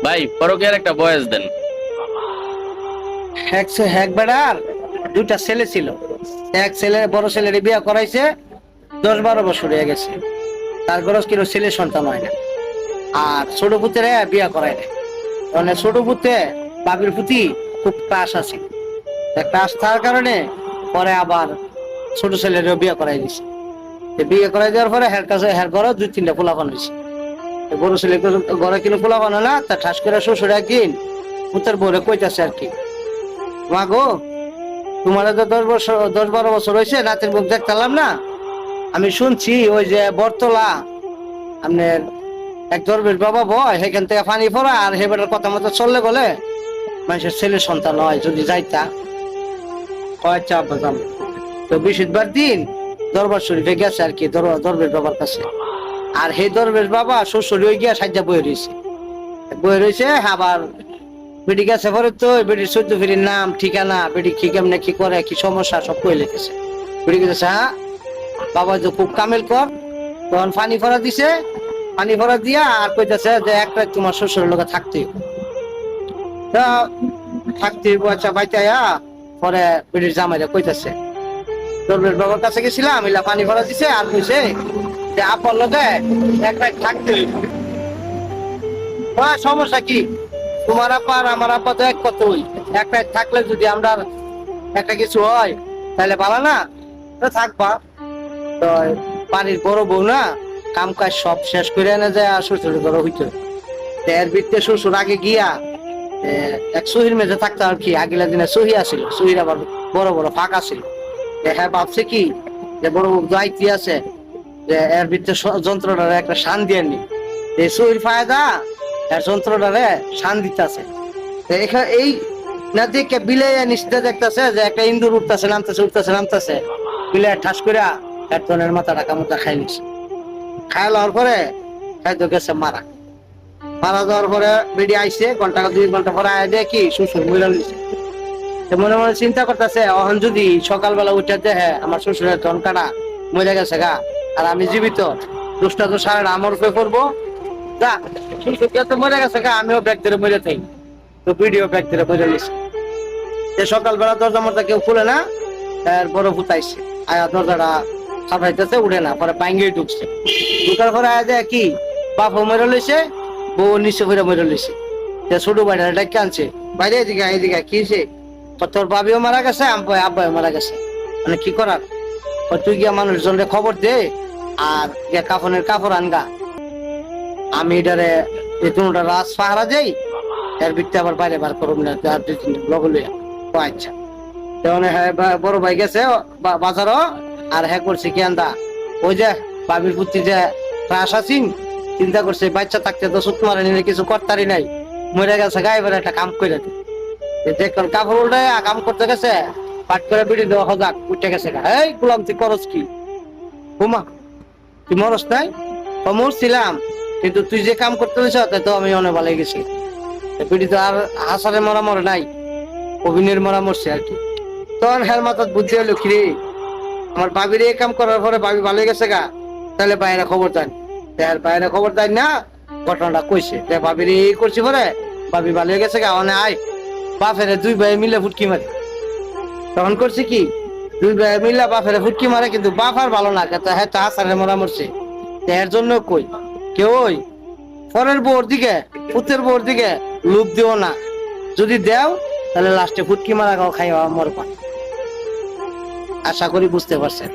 ভাই পরকীয়ার একটা বয়স দেন। এক বেড়ার দুইটা ছেলে ছিল। এক ছেলে বড় ছেলের বিয়ে করাইছে, 10-12 বছর হয়ে গেছে। তার গরজ কিনো ছেলে সন্তান হয় না। আর ছোট পুত্রে বিয়ে করায় না। মানে ছোট পুত্রে বাবির প্রতি খুব ক্রাশ আছে। ক্রাশ থাকার কারণে পরে আবার ছোট ছেলেরও বিয়ে করাই দিছে। বিয়ে করাই দেওয়ার পরে হের কাছে হের ঘরে 2-3টা পোলাপান হয়েছে। বড় ছেলে ঘরে কিনে পোলাপান না, তা ঠাস করে শ্বশুর একদিন পুত্রের বউরে কইতাছে আর কি, মা গো তোমার তো 10-12 বছর হয়েছে, নাতির মুখ দেখতাম না। আমি শুনছি ওই যে বরতলা আপনার এক দরবেশ বাবা বয়, সেখান থেকে পানি পড়া, আর হেবেটার কথা মতো চললে গেলে মানুষের ছেলে সন্তান হয়। যদি যাইতা চাপ বাজাম। তো বৃহস্পতিবার দিন দরবার শরীফে গেছে আর কি, দরবেশ বাবার কাছে। আর সেই দরবেশ বাবা শ্বশুর হয়ে গিয়া সাজ্জা বয়ে রয়েছে। আবার বেটি গেছে পরে তো বেটির 14 ফিরির নাম ঠিকানা, বেটি কি কেমনে কি করে কি সমস্যা সব কই লিখেছে। বেটি গেছে হ্যাঁ বাবা তো খুব কামেল কর। তখন পানি ফোড়া দিছে, পানি ফোড়া দিয়া আর কইতেছে যে এক রাত তোমার শ্বশুরের লোকে থাকতে আচ্ছা বাইতাইয়া। পরে বেটির জামাইরা কইতেছে দরবেশ বাবার কাছে গেছিলাম, এলা পানি ফোড়া দিছে আর কইছে যে আপন লোকে এক রাত থাকতে সমস্যা কি, তোমার আপা আর আমার আপা তো এক কতই, এক রাত থাকলে যদি আমরা একটা কিছু হয় তাহলে ভালো না, তো থাকবা। তো বাড়ির বড় বউ না কাম কাজ সব শেষ করে এনে যায় আর শ্বশুর ঘরে হইতো। এর ভিতরে শ্বশুর আগে গিয়া এক সহির মেঝে থাকতো আর কি। আগেলা দিনে সহি আসিল, সহির আবার বড় বড় ফাঁকা ছিল। হ্যাঁ ভাবছে কি যে বড় বউ দায়িত্ব আছে যে এর ভিতরে যন্ত্রটার একটা শান দিয়ে নি, এই সহির ফায়দা এর যন্ত্রটারে শান দিতে আছে। এই না দেখে বিলে নিশ্চিত দেখতেছে যে একটা ইন্দুর উঠতেছে নামতেছে বিলে ঠাস করে একজনের মাথা কামড়টা খাই নিছে। খাই লওয়ার পরে খাইতো গেছে মারা যাওয়ার পরে বেডি আইসে ঘন্টা 2 ঘন্টা পরে আয় দেখি শ্বশুর মহিলা নিছে। মনে মনে চিন্তা করতেছে অহন যদি সকালবেলা উঠে দেখে আমার শ্বশুরের ধন কাটা মরে গেছে গা আর আমি জীবিত, দুষ্টা তো সারা আমার উপরে করবো যা শ্বশুর তো মরে গেছে গা, আমিও ব্যাগ ধরে মরে থাকি। তো ভিডিও ব্যাগ ধরে মরে নিছে। সকালবেলা দরজা মরজা কেউ খুলে না, বড় ফুটাইছে আয়া দরজাটা সাফাইতেছে উঠে না, পরে বাইঙ্গে ঢুকছে। ঢুকার পরে আয়া দেয় কি বাপও মেরে লইছে, বউ নিচে করে মেরে লইছে। ছোট ভাইটা ডাকে আনছে, বাইরে এদিকে কি হয়েছে, তোর বাবিও মারা গেছে আব্বাও মারা গেছে, মানে কি করার, তুই গিয়া মানুষজনরে খবর দে আর গিয়া কাফনের কাপড় আনগা, আমি এটারে কোনটা রাজ পাহারা যাই এর ভিত্তি আবার বাইরে বার করুন না লগে লইয়া। আচ্ছা তখন হ্যাঁ বড় ভাই গেছে বাজারও, আর হ্যাঁ করছে কি আন্দা ওই যে বাবির পুত্রি যে ক্রাশ আছিন, চিন্তা করছে বাচ্চা থাকতে তো সুত মারে নিলে কিছু করতারি নাই, মরে গেছে গায়ে বেড়ে একটা কাম করে দেখুন কাপড় উল্টায় কাম করতে গেছে পাট করে বিড়ি দেওয়া হজাক উঠে গেছে। এই গুলাম তুই করস কি হুমা, তুই মরস নাই? তো মরছিলাম, কিন্তু তুই যে কাম করতে দিস তো আমি অনেক ভালো গেছি। বিড়ি তো আর হাসারে মরা মরে নাই, অভিনয়ের মরা মরছে আর কি। তখন হের মাথার বুদ্ধি হলো কি রে, আমার বাবির এই কাম করার পরে বাবি ভালো গেছে গা, তাহলে বাইরে খবর দেন। বাইরে খবর দেন না, ঘটনাটা কইছে বাবির এই করছি পরে বাবি ভালো গেছে গা, অনে আয় বাপের 2 ভাই মিলে ফুটকি মারে। তখন করছে কি 2 ভাই মিলে বাপের ফুটকি মারে, কিন্তু বাপ আর ভালো না, হ্যাঁ তো হাসারে মরা মরছে। এর জন্য কই কেউ ওই পরের বউর দিকে পুতের বউর দিকে লোভ দিও না, যদি দেও তাহলে লাস্টে ফুটকি মারা খাও খাইয়া মরবা। আশা করি বুঝতে পারছেন।